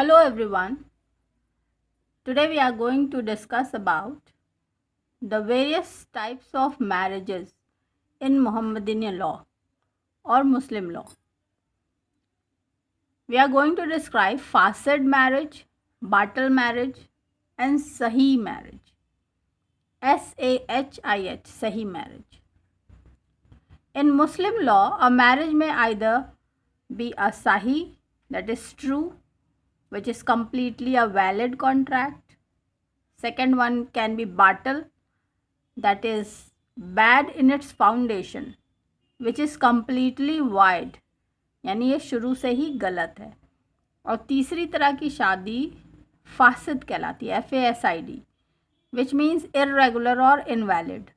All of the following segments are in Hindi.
Hello everyone. Today we are going to discuss about the various types of marriages in Muhammadiyya law or Muslim law. We are going to describe fasid marriage, batal marriage and sahih marriage. SAHIH, sahih marriage. In Muslim law, a marriage may either be a sahih, that is true, which is completely a valid contract. Second one can be batal, that is bad in its foundation, which is completely void, यानी ये शुरू से ही गलत है. और तीसरी तरह की शादी फासिद कहलाती है, FASID, which means irregular or invalid,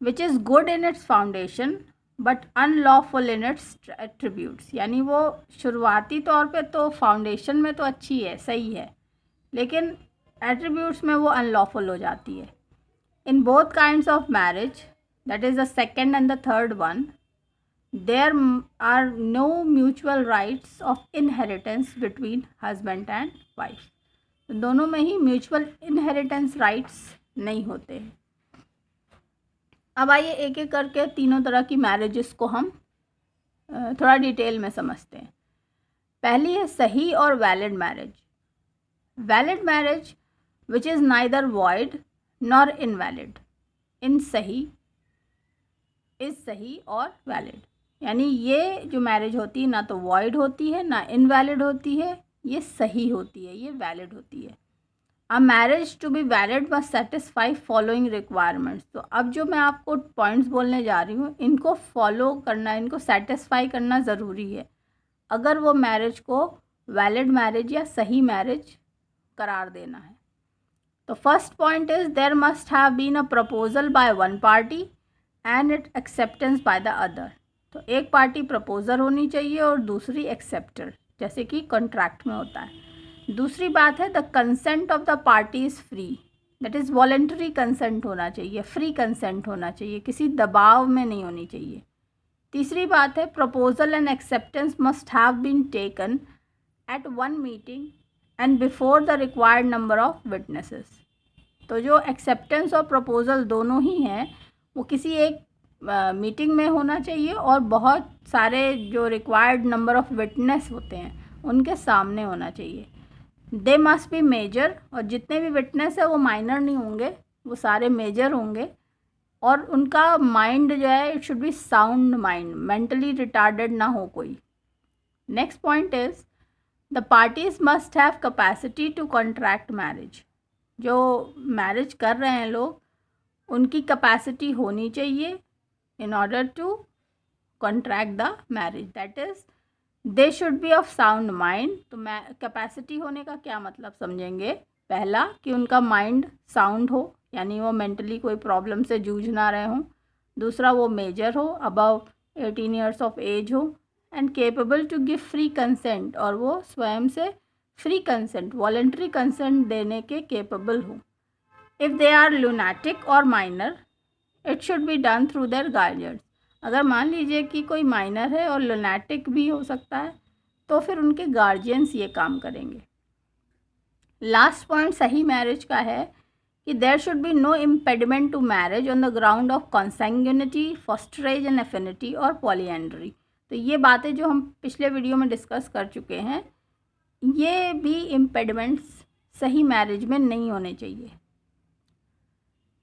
which is good in its foundation but unlawful in its attributes, यानी वो शुरुआती तौर पे तो फाउंडेशन में तो अच्छी है, सही है, लेकिन एट्रीब्यूट्स में वो अनलॉफुल हो जाती है. In both kinds of marriage, that is the second and the third one, there are no mutual rights of inheritance between husband and wife. दोनों में ही म्यूचुअल इनहेरिटेंस राइट्स नहीं होते हैं. अब आइए एक एक करके तीनों तरह की मैरिजेस को हम थोड़ा डिटेल में समझते हैं. पहली है सही और valid marriage. Valid marriage which is neither void nor invalid. In सही इज़ सही और वैलिड, यानी ये जो मैरिज होती है ना तो वॉइड होती है ना इनवैलिड होती है, ये सही होती है, ये वैलिड होती है. A marriage to be valid must satisfy following requirements. तो अब जो मैं आपको पॉइंट्स बोलने जा रही हूँ, इनको फॉलो करना, इनको सेटिस्फाई करना ज़रूरी है अगर वो मैरिज को वैलिड मैरिज या सही मैरिज करार देना है. तो first point is there must have been a proposal by one party and it acceptance by the other. तो एक पार्टी प्रपोजर होनी चाहिए और दूसरी एक्सेप्टर, जैसे कि कॉन्ट्रैक्ट में होता है. दूसरी बात है the consent of the party is free, that is voluntary consent होना चाहिए, फ्री कंसेंट होना चाहिए, किसी दबाव में नहीं होनी चाहिए. तीसरी बात है proposal and acceptance must have been taken at one meeting and before the required number of witnesses. तो जो एक्सेप्टेंस और प्रपोजल दोनों ही हैं वो किसी एक मीटिंग में होना चाहिए और बहुत सारे जो रिक्वायर्ड नंबर ऑफ विटनेस होते हैं उनके सामने होना चाहिए. दे मस्ट बी मेजर, और जितने भी विटनेस है वो माइनर नहीं होंगे, वो सारे मेजर होंगे. और उनका माइंड जो है it should be sound mind, mentally retarded ना हो कोई. Next point is the parties must have capacity to contract marriage. जो मैरिज कर रहे हैं लोग, उनकी कैपेसिटी होनी चाहिए in order to contract the marriage, that is they should be of sound mind. तो कैपेसिटी होने का क्या मतलब समझेंगे. पहला कि उनका माइंड साउंड हो, यानी वो मेंटली कोई प्रॉब्लम से जूझ ना रहे हों. दूसरा वो मेजर हो, अबव 18 ईयर्स ऑफ एज हो, and capable to give free consent, और वो स्वयं से फ्री कंसेंट, वॉलेंट्री कंसेंट देने के केपेबल हो. इफ़ दे आर लूनाटिक और minor it should be done through their guardians. अगर मान लीजिए कि कोई माइनर है और लुनैटिक भी हो सकता है, तो फिर उनके गार्जियंस ये काम करेंगे. लास्ट पॉइंट सही मैरिज का है कि there should be no impediment to marriage on the ground of consanguinity, fosterage and affinity और पॉलीएंड्री. तो ये बातें जो हम पिछले वीडियो में डिस्कस कर चुके हैं, ये भी इम्पेडिमेंट्स सही मैरिज में नहीं होने चाहिए.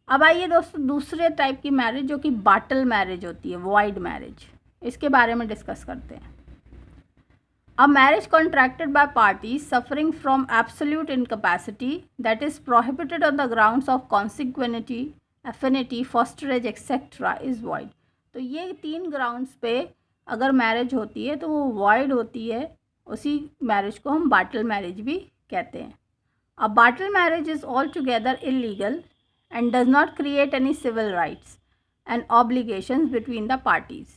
अब आइए दोस्तों दूसरे टाइप की मैरिज जो कि बाटल मैरिज होती है, वॉइड मैरिज, इसके बारे में डिस्कस करते हैं. A marriage contracted by parties suffering from absolute incapacity that is prohibited on the grounds of consanguinity, affinity, fosterage etcetera is void. तो ये 3 ग्राउंड्स पे अगर मैरिज होती है तो वो वॉइड होती है. उसी मैरिज को हम बाटल मैरिज भी कहते हैं. अ बाटल marriage is altogether illegal and does not create any civil rights and obligations between the parties.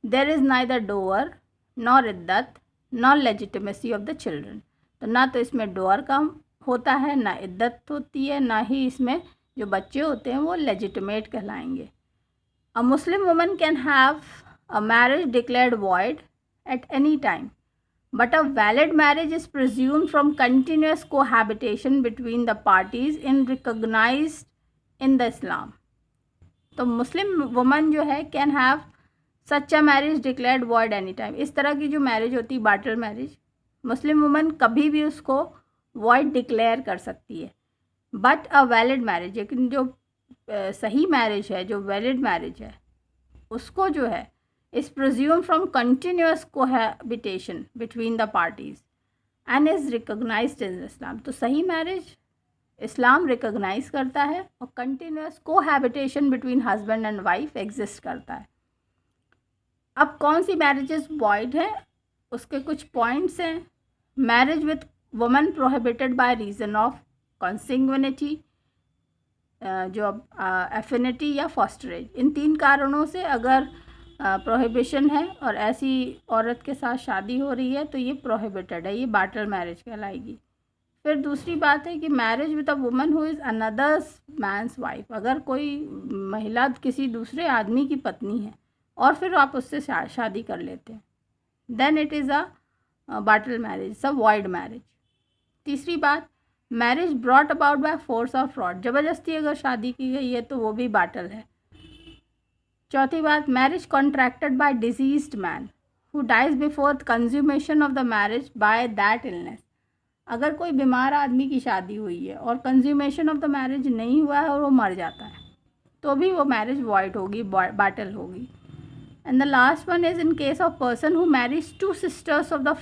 There is neither dower nor iddat nor legitimacy of the children. तो ना तो इसमें डोअर का होता है, ना इद्दत होती है, ना ही इसमें जो बच्चे होते हैं वो लेजिटिमेट कहलाएंगे. A Muslim woman can have a marriage declared void at any time but a valid marriage is presumed from continuous cohabitation between the parties in recognised in the Islam. तो मुस्लिम वुमन जो है can have such a marriage declared void any time. इस तरह की जो मैरिज होती है बाटल मैरिज, मुस्लिम वुमन कभी भी उसको वॉइड डिक्लेयर कर सकती है। बट अ वैलिड मैरिज, लेकिन जो सही मैरिज है, जो वैलिड मैरिज है, उसको जो है is presume from continuous cohabitation between the parties and is recognised in Islam. तो सही मैरिज इस्लाम रिकॉग्नाइज करता है और continuous cohabitation between husband and wife exist करता है। अब कौन सी मैरिजेस वॉइड हैं, उसके कुछ पॉइंट्स हैं। Marriage with woman prohibited by reason of consanguinity, जो एफिनिटी या फॉस्टरेज, इन 3 कारणों से अगर प्रोहिबिशन है और ऐसी औरत के साथ शादी हो रही है तो ये प्रोहिबिटेड है, ये बाटल मैरिज कहलाएगी। फिर दूसरी बात है कि marriage with a woman who is another man's wife, अगर कोई महिला किसी दूसरे आदमी की पत्नी है और फिर आप उससे शादी कर लेते हैं, देन इट इज़ अ बाटल मैरिज, अ वॉइड मैरिज। तीसरी बात, marriage brought about by force और फ्रॉड, ज़बरदस्ती अगर शादी की गई है तो वो भी बाटल है। चौथी बात, marriage contracted by diseased man who dies before consummation of the marriage by that illness, अगर कोई बीमार आदमी की शादी हुई है और कंज्यूमेशन ऑफ द मैरिज नहीं हुआ है और वो मर जाता है तो भी वो मैरिज वॉइड होगी, बाटल होगी। And the last one is in case of person who marriage 2 sisters of the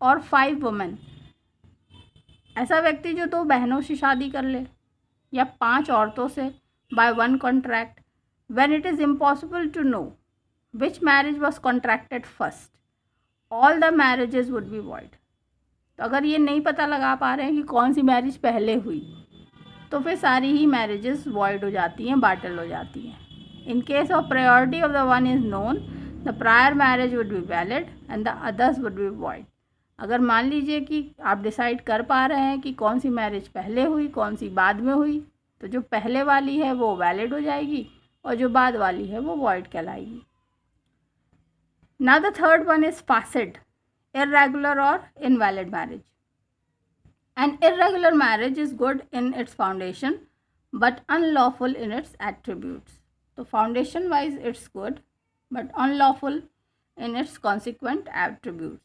और 5 वुमेन, ऐसा व्यक्ति जो 2 बहनों से शादी कर ले या 5 औरतों से by one contract, when it is impossible to know which marriage was contracted first, all the marriages would be void. तो अगर ये नहीं पता लगा पा रहे हैं कि कौन सी मैरिज पहले हुई तो फिर सारी ही मैरिजेस वॉइड हो जाती हैं, बाटल हो जाती हैं। In case of priority of the one is known, the prior marriage would be valid and the others would be void. अगर मान लीजिए कि आप डिसाइड कर पा रहे हैं कि कौन सी मैरिज पहले हुई कौन सी बाद में हुई, तो जो पहले वाली है वो वैलिड हो जाएगी और जो बाद वाली है वो वॉइड कहलाएगी। Now the third one is फासिड, irregular or invalid marriage. An irregular marriage is good in its foundation but unlawful in its attributes. तो foundation wise it's good but unlawful in its consequent attributes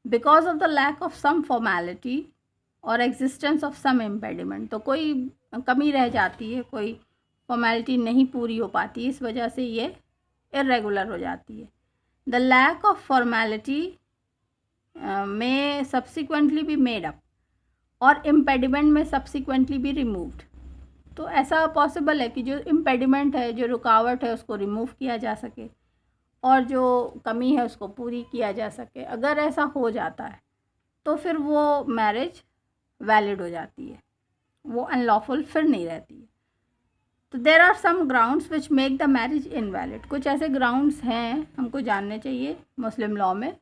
because of the lack of some formality or existence of some impediment. तो कोई कमी रह जाती है, कोई फॉर्मेलिटी नहीं पूरी हो पाती, इस वजह से ये irregular हो जाती है। The lack of formality में सब्सिक्वेंटली भी मेड अप और इम्पेडिमेंट में सब्सिक्वेंटली भी रिमूव्ड। तो ऐसा पॉसिबल है कि जो इम्पेडिमेंट है, जो रुकावट है, उसको रिमूव किया जा सके और जो कमी है उसको पूरी किया जा सके। अगर ऐसा हो जाता है तो फिर वो मैरिज वैलिड हो जाती है, वो अनलॉफुल फिर नहीं रहती है। तो there are some grounds which make the marriage invalid. कुछ ऐसे ग्राउंड्स हैं हमको जानने चाहिए मुस्लिम लॉ में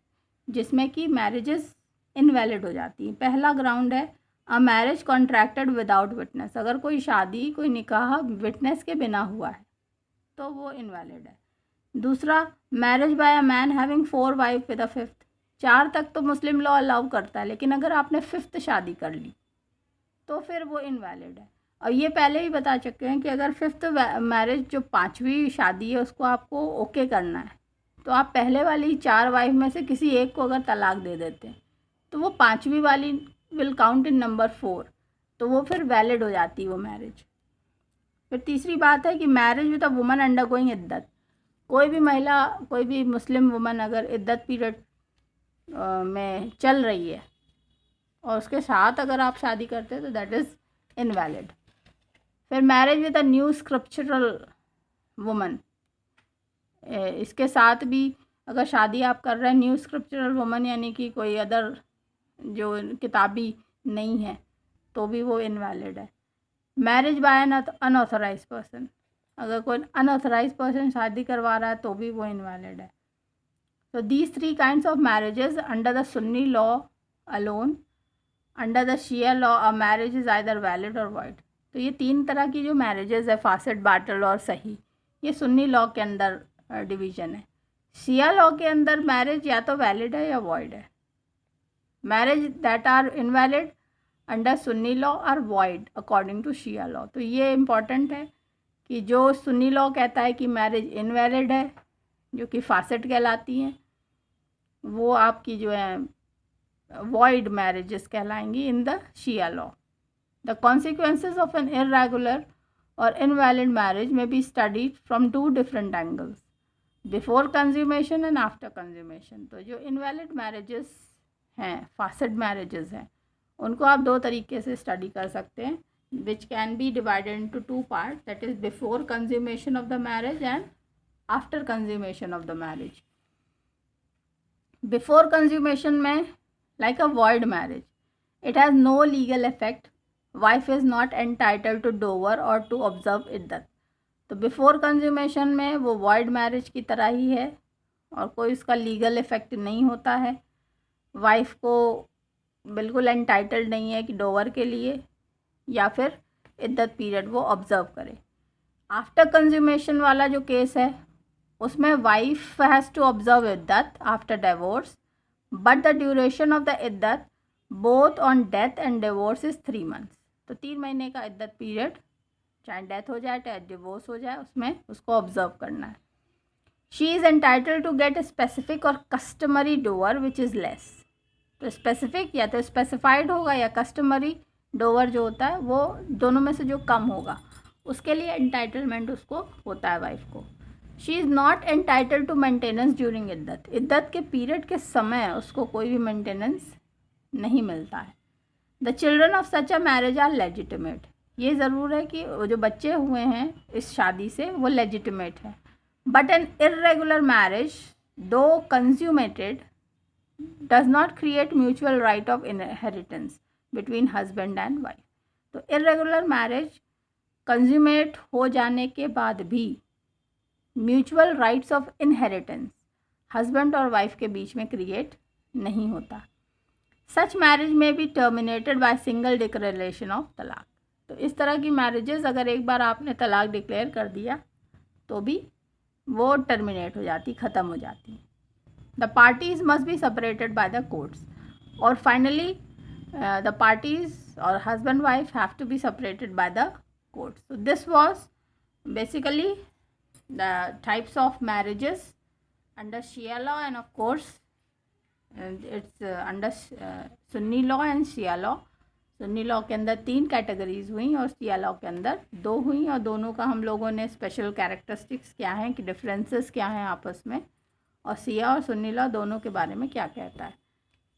जिसमें कि मैरिजेस इनवैलिड हो जाती हैं। पहला ग्राउंड है a marriage contracted without witness, अगर कोई शादी कोई निकाह विटनेस के बिना हुआ है तो वो इनवैलिड है। दूसरा, marriage by a man having 4 wife with a 5th, 4 तक तो मुस्लिम लॉ अलाउ करता है, लेकिन अगर आपने 5th शादी कर ली तो फिर वो इनवैलिड है। और ये पहले ही बता चुके हैं कि अगर 5th मैरिज जो 5वीं शादी है उसको आपको ओके करना है तो आप पहले वाली 4 वाइफ में से किसी एक को अगर तलाक दे देते हैं तो वो 5वीं वाली विल काउंट इन नंबर 4, तो वो फिर वैलिड हो जाती है वो मैरिज। फिर तीसरी बात है कि marriage with a woman undergoing इद्दत, कोई भी महिला, कोई भी मुस्लिम वुमन अगर इद्दत पीरियड में चल रही है और उसके साथ अगर आप शादी करते हैं तो दैट इज़ इनवैलिड। फिर marriage with a new scriptural woman, इसके साथ भी अगर शादी आप कर रहे हैं न्यू स्क्रिप्चरल वुमन यानी कि कोई अदर जो किताबी नहीं है तो भी वो इनवैलिड है। Marriage by an unauthorised person, अगर कोई अनऑथराइज पर्सन शादी करवा रहा है तो भी वो इनवैलिड है। तो these 3 kinds of marriages under the Sunni law alone, under the Shia law a marriage is either valid और वॉइड। तो ये 3 तरह की जो मैरिजेज है, फासिड, बाटल और सही, ये सुन्नी लॉ के अंदर डिवीज़न है। शिया लॉ के अंदर मैरिज या तो वैलिड है या वॉइड है। Marriage that are invalid under Sunni law are void according to Shia law. तो ये इम्पॉर्टेंट है कि जो सुन्नी लॉ कहता है कि मैरिज इनवैलिड है, जो कि फासिड कहलाती हैं, वो आपकी जो है वॉइड मैरिजेस कहलाएंगी in the Shia law. The consequences of an irregular और invalid marriage may be studied from 2 different angles, before consummation and after consummation. तो जो इनवैलिड मैरिजेस हैं, फासिड मैरिजेस हैं, उनको आप 2 तरीके से स्टडी कर सकते हैं, which can be divided into 2 part, that is before consummation of the marriage and after consummation of the marriage. Before consummation में like a void marriage, it has no legal effect, wife is not entitled to dower or to observe iddat। तो बिफोर कंज्यूमेशन में वो void marriage की तरह ही है और कोई उसका लीगल इफ़ेक्ट नहीं होता है, वाइफ को बिल्कुल एंटाइटल्ड नहीं है कि डोवर के लिए या फिर इद्दत पीरियड वो ऑब्ज़र्व करे। आफ्टर कंज्यूमेशन वाला जो केस है उसमें वाइफ हैज़ टू ऑब्ज़र्व इद्दत after divorce, but the duration of the इद्दत both on death and divorce is 3 months. तो 3 महीने का इद्दत पीरियड, चाहे डेथ हो जाए चाहे डिवोर्स हो जाए, उसमें उसको ऑब्जर्व करना है। She is entitled to get specific और customary dower which is less. तो स्पेसिफिक या तो स्पेसिफाइड होगा या कस्टमरी डोवर जो होता है वो दोनों में से जो कम होगा उसके लिए एंटाइटलमेंट उसको होता है वाइफ को। She is not entitled to maintenance during इद्दत। इद्दत के पीरियड के समय उसको कोई भी मेंटेनेंस नहीं मिलता है। The children of such a marriage are legitimate. ये ज़रूर है कि जो बच्चे हुए हैं इस शादी से वो लेजिटिमेट है। बट एन इर्रेगुलर मैरिज दो consummated does not create mutual right of inheritance between husband and wife. तो इर्रेगुलर मैरिज कंज्यूमेट हो जाने के बाद भी mutual rights of inheritance husband और वाइफ के बीच में क्रिएट नहीं होता। सच marriage may be terminated by single declaration of तलाक। तो इस तरह की मैरिजेस अगर एक बार आपने तलाक डिक्लेयर कर दिया तो भी वो टर्मिनेट हो जाती, ख़त्म हो जाती। The parties must be separated by the courts. और फाइनली द पार्टीज और husband wife have to be separated by the courts. So this was basically the types of marriages under Shia law, and of course it's under Sunni law and Shia law. Sunni law के अंदर 3 कैटेगरीज हुई और शिया लॉ के अंदर 2 हुई, और दोनों का हम लोगों ने स्पेशल कैरेक्टरिस्टिक्स क्या हैं, कि डिफरेंसेस क्या हैं आपस में, और शिया और सुन्नी लॉ दोनों के बारे में क्या कहता है।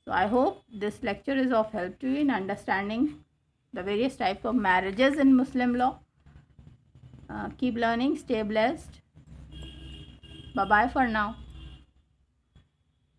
So I hope this lecture is of help to you in understanding the various types of marriages in Muslim law. Keep learning, stay blessed. Bye bye for now.